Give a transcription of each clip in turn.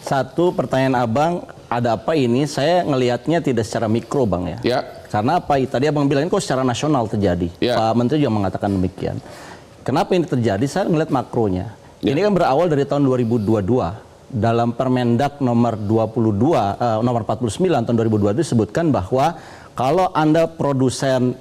Satu pertanyaan Abang, ada apa ini? Saya ngelihatnya tidak secara mikro Bang ya. Ya. Karena apa? Tadi Abang bilang kok secara nasional terjadi. Ya. Pak Menteri juga mengatakan demikian. Kenapa ini terjadi? Saya ngelihat makronya. Ya. Ini kan berawal dari tahun 2022. Dalam Permendak nomor 49 tahun 2022 disebutkan bahwa kalau Anda produsen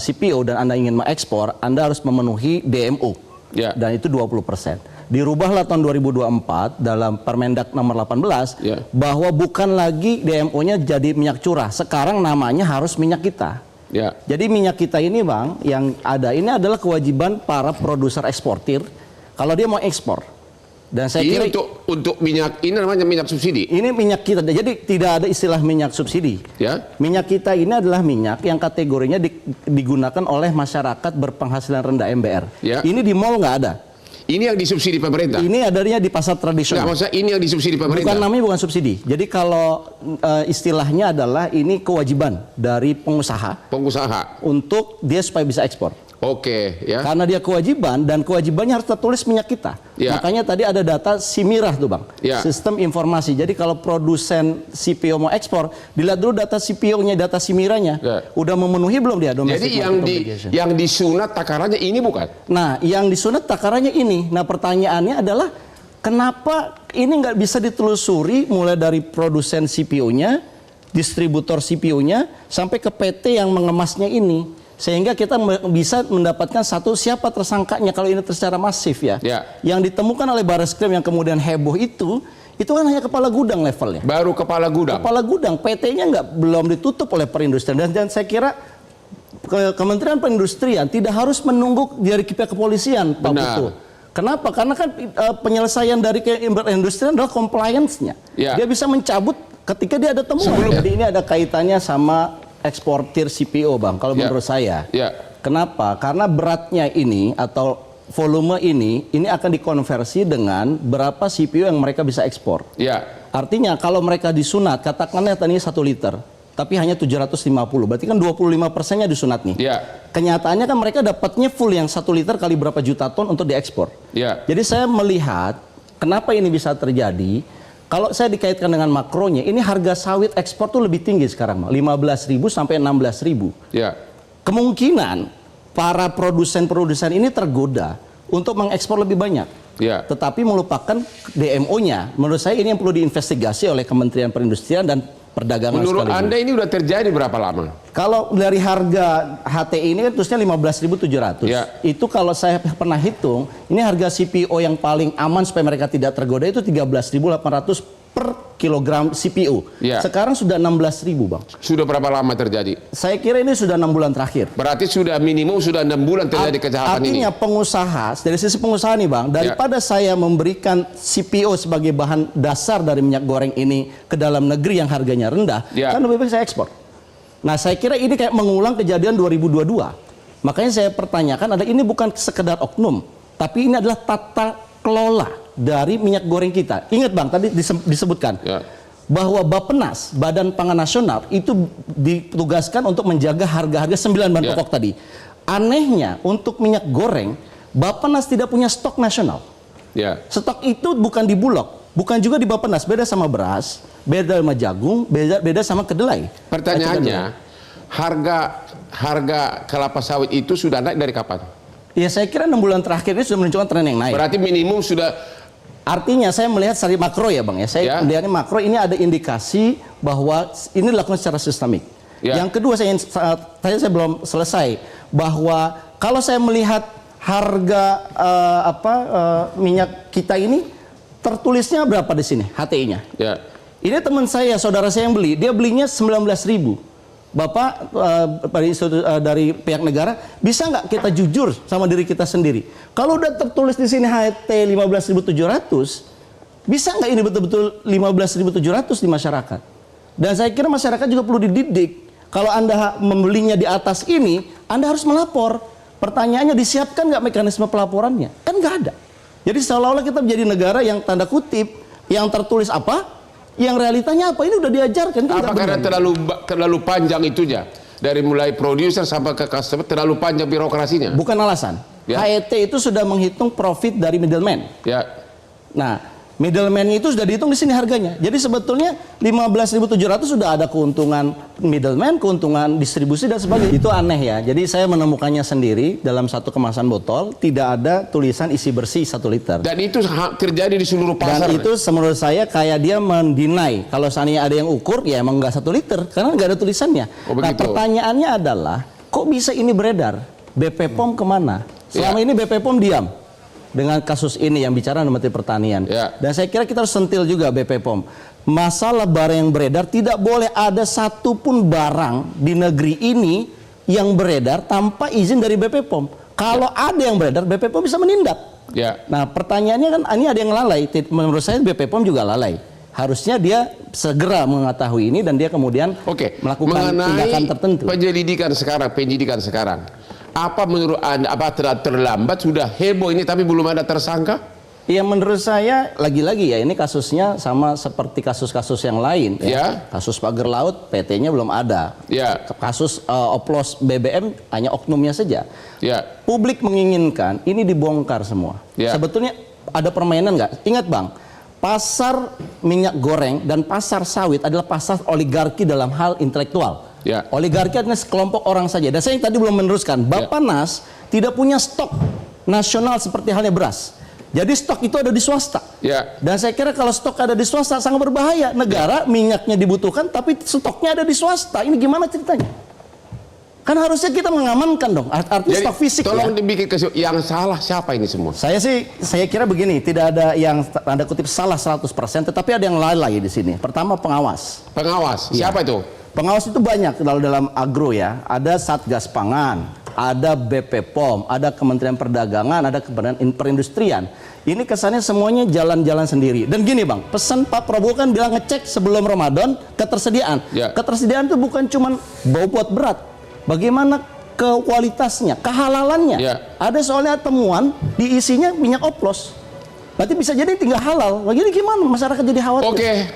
CPO dan Anda ingin mengekspor, Anda harus memenuhi DMO. Ya. Dan itu 20%. Dirubahlah tahun 2024 dalam Permendak nomor 18 Ya. bahwa bukan lagi DMO-nya jadi minyak curah. Sekarang namanya harus minyak kita. Ya. Jadi minyak kita ini Bang, yang ada ini adalah kewajiban para produser eksportir kalau dia mau ekspor. Dan saya Ini kira untuk minyak, ini namanya minyak subsidi. ini minyak kita. Jadi tidak ada istilah minyak subsidi. Ya. Minyak kita ini adalah minyak yang kategorinya digunakan oleh masyarakat berpenghasilan rendah MBR. Ya. Ini di mall nggak ada. Ini yang disubsidi pemerintah. Ini adanya di pasar Nggak, tradisional. maksudnya ini yang disubsidi pemerintah. Bukan, namanya bukan subsidi. Jadi kalau istilahnya adalah ini kewajiban dari pengusaha Pengusaha. untuk dia supaya bisa ekspor. Oke, ya. Karena dia kewajiban dan kewajibannya harus tertulis minyak kita. Ya. Makanya tadi ada data SIMIRAH tuh Bang. Ya. Sistem informasi. Jadi kalau produsen CPO mau ekspor, dilihat dulu data CPO-nya, data SIMIRAH-nya. Ya. Udah memenuhi belum dia domestic Jadi market obligation. yang disunat takarannya ini bukan? Nah, yang disunat takarannya ini. Nah, pertanyaannya adalah kenapa ini nggak bisa ditelusuri mulai dari produsen CPO-nya, distributor CPO-nya, sampai ke PT yang mengemasnya ini. Sehingga kita bisa mendapatkan satu siapa tersangkanya kalau ini secara masif ya. Ya. Yang ditemukan oleh Barreskrim yang kemudian heboh itu kan hanya kepala gudang levelnya. Baru kepala gudang. Kepala gudang, PT-nya belum ditutup oleh perindustrian. Dan saya kira Kementerian Perindustrian tidak harus menunggu dari pihak kepolisian, Pak Benar. Putu. Kenapa? Karena kan penyelesaian dari perindustrian adalah compliance-nya. Ya. Dia bisa mencabut ketika dia ada temuan. Jadi ini ada kaitannya sama eksportir CPO, Bang. Kalau Ya. menurut saya. Ya. Kenapa? Karena beratnya ini atau volume ini akan dikonversi dengan berapa CPO yang mereka bisa ekspor. Ya. Artinya kalau mereka disunat, katakanlah tadinya 1 liter, tapi hanya 750, berarti kan 25%-nya disunat nih. Ya. Kenyataannya kan mereka dapatnya full yang 1 liter kali berapa juta ton untuk diekspor. Ya. Jadi saya melihat kenapa ini bisa terjadi. Kalau saya dikaitkan dengan makronya, ini harga sawit ekspor tuh lebih tinggi sekarang, 15.000 sampai 16.000. Ya. Kemungkinan para produsen-produsen ini tergoda untuk mengekspor lebih banyak. Ya. Tetapi melupakan DMO-nya. Menurut saya ini yang perlu diinvestigasi oleh Kementerian Perindustrian dan Perdagangan Menurut sekaligus. Anda ini udah terjadi berapa lama? Kalau dari harga HTI ini kan terusnya 15.700. Ya. Itu kalau saya pernah hitung, ini harga CPO yang paling aman supaya mereka tidak tergoda itu 13.800 per kilogram CPO. Ya. Sekarang sudah 16.000, Bang. Sudah berapa lama terjadi? Saya kira ini sudah 6 bulan terakhir. Berarti sudah minimum sudah 6 bulan terjadi kejahatan ini. Artinya pengusaha, dari sisi pengusaha nih Bang, daripada saya memberikan CPO sebagai bahan dasar dari minyak goreng ini ke dalam negeri yang harganya rendah, Ya. kan lebih baik saya ekspor. Nah saya kira ini kayak mengulang kejadian 2022. Makanya saya pertanyakan, ini bukan sekedar oknum, tapi ini adalah tata kelola dari minyak goreng kita. Ingat Bang, tadi disebutkan. Ya. Bahwa Bappenas, Badan Pangan Nasional, itu ditugaskan untuk menjaga harga-harga 9 bahan Ya. pokok tadi. Anehnya, untuk minyak goreng, Bappenas tidak punya stok nasional. Ya. Stok itu bukan di Bulog, bukan juga di Bappenas. Beda sama beras, beda sama jagung, beda sama kedelai. Pertanyaannya, harga kelapa sawit itu sudah naik dari kapan? Ya saya kira 6 bulan terakhir ini sudah menunjukkan tren yang naik. Berarti minimum sudah. Artinya saya melihat dari makro ya Bang ya. Saya melihatnya makro ini ada indikasi bahwa ini dilakukan secara sistemik. Ya. Yang kedua saya belum selesai bahwa kalau saya melihat harga minyak kita ini tertulisnya berapa di sini HTI-nya. Ya. Ini teman saya, saudara saya yang beli, dia belinya 19.000. Bapak dari pihak negara, bisa nggak kita jujur sama diri kita sendiri? Kalau udah tertulis di sini HT 15.700, bisa nggak ini betul-betul 15.700 di masyarakat? Dan saya kira masyarakat juga perlu dididik. Kalau Anda membelinya di atas ini, Anda harus melapor. Pertanyaannya, disiapkan nggak mekanisme pelaporannya? Kan nggak ada. Jadi seolah-olah kita menjadi negara yang tanda kutip, yang tertulis apa? Yang realitanya apa? Ini udah diajarkan. Apa karena terlalu panjang itunya? Dari mulai produser sampai ke customer terlalu panjang birokrasinya? Bukan alasan. Ya. HET itu sudah menghitung profit dari middleman. Ya. Nah, Middleman itu sudah dihitung di sini harganya. Jadi sebetulnya 15.700 sudah ada keuntungan middleman, keuntungan distribusi dan sebagainya. Itu aneh ya. Jadi saya menemukannya sendiri dalam satu kemasan botol tidak ada tulisan isi bersih 1 liter. Dan itu terjadi di seluruh pasar. Dan itu menurut saya kayak dia mendinai kalau seandainya ada yang ukur ya emang nggak 1 liter karena nggak ada tulisannya. Nah pertanyaannya adalah kok bisa ini beredar? BP POM kemana? Selama ini BP POM diam dengan kasus ini yang bicara Menteri Pertanian. Dan saya kira kita harus sentil juga BP POM. Masalah barang yang beredar tidak boleh ada satupun barang di negeri ini yang beredar tanpa izin dari BP POM. Kalau ada yang beredar, BP POM bisa menindak. Nah pertanyaannya kan ini ada yang lalai. Menurut saya BP POM juga lalai. Harusnya dia segera mengetahui ini dan dia kemudian melakukan tindakan tertentu. Penyidikan sekarang. Apa menurut Anda, apa terlambat sudah heboh ini tapi belum ada tersangka? Ya menurut saya lagi-lagi ya ini kasusnya sama seperti kasus-kasus yang lain ya. Kasus pagar laut PT-nya belum ada. Kasus oplos BBM hanya oknumnya saja. Publik menginginkan ini dibongkar semua. Sebetulnya ada permainan nggak? Ingat Bang, pasar minyak goreng dan pasar sawit adalah pasar oligarki dalam hal intelektual. Oligarki adalah sekelompok orang saja. Dan saya tadi belum meneruskan, Bappenas tidak punya stok nasional seperti halnya beras. Jadi stok itu ada di swasta. Dan saya kira kalau stok ada di swasta sangat berbahaya. Negara minyaknya dibutuhkan tapi stoknya ada di swasta. Ini gimana ceritanya? Kan harusnya kita mengamankan dong. Artinya stok fisik. Tolong dibikin yang salah siapa ini semua? Saya kira begini, tidak ada yang tanda kutip salah 100%, tetapi ada yang lalai di sini. Pertama pengawas. Pengawas. Siapa itu? Pengawas itu banyak kalau dalam agro ya. Ada Satgas Pangan, ada BP POM, ada Kementerian Perdagangan, ada Kementerian Perindustrian. Ini kesannya semuanya jalan-jalan sendiri. Dan gini Bang, pesan Pak Prabowo kan bilang ngecek sebelum Ramadan ketersediaan. Ketersediaan itu bukan cuma bobot berat. Bagaimana kualitasnya, kehalalannya. Ada soalnya temuan diisinya minyak oplos. Berarti bisa jadi tinggal halal. Begini gimana masyarakat jadi khawatir?